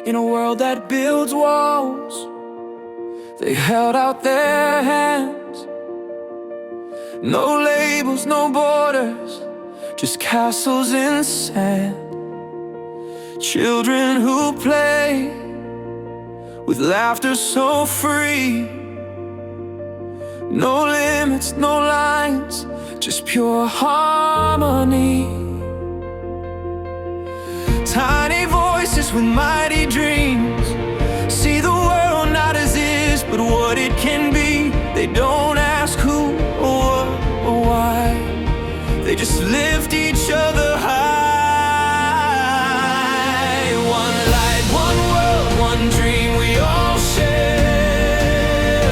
In a world that builds walls, they held out their hands. No labels, no borders, just castles in sand. Children who play with laughter so free. No limits, no lines, just pure harmony. Tiny voices with mighty dreams, see the world not as is, but what it can be. They don't ask who or what or why, they just lift each other high. One light, one world, one dream we all share.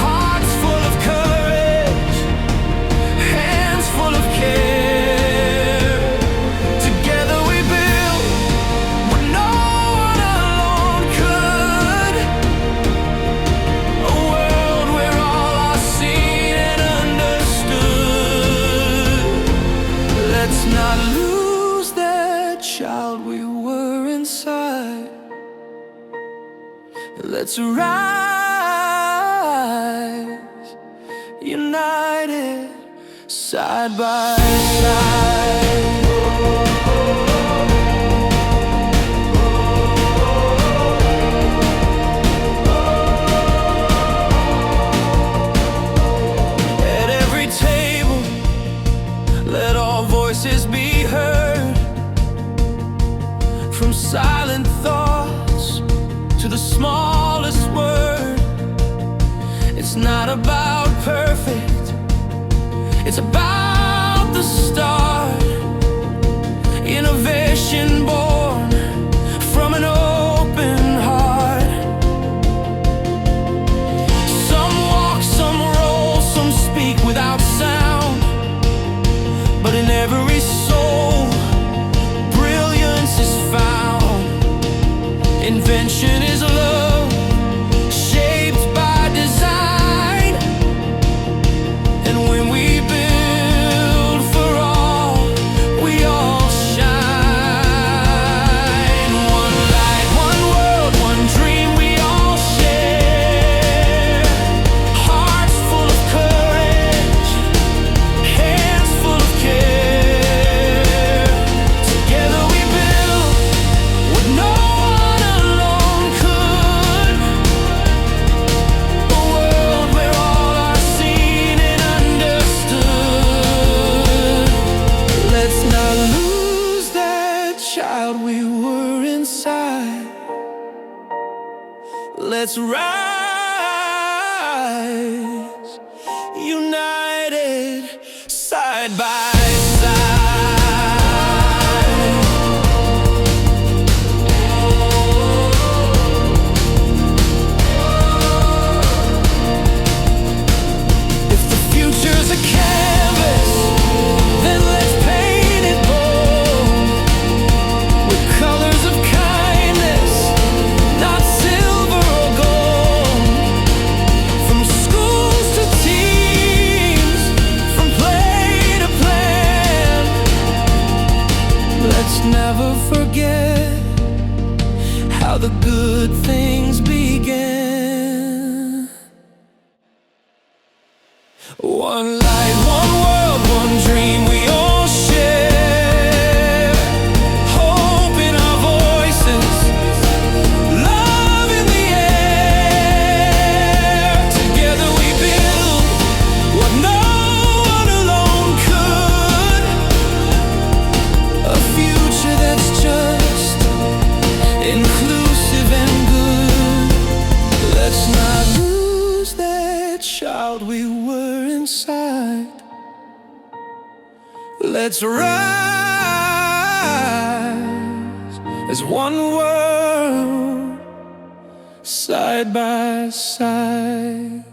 Hearts full of courage, hands full of care. Together we build what no one alone could. A world where all are seen and understood. Let's not lose that child we were inside. Let's rise, united, side by side. At every table, let all voices be heard. From silent thoughts to the smallest word. It's not about perfect, it's about the start. Innovation born from an open heart. Some walk, some roll, some speak without sound, but in every soul, brilliance is found. Invention is love, shaped by design. And when we build for all, we all shine. One light, one world, one dream we all share. Hearts full of courage, hands full of care. Together we build what no one alone could. A world where all are seen and understood. Let's not lose that child we were inside. Let's rise, united, side by side. If the future's a canvas, then let's paint it bold with colors of kindness, not silver or gold. From schools to teams, from play to plan. Let's never forget how the good things began. One light, one world, one dream we all share. Hope in our voices, love in the air. Together we build what no one alone could. A future that's just, inclusive and good. Let's not lose that child we were inside. Let's rise as one world, side by side.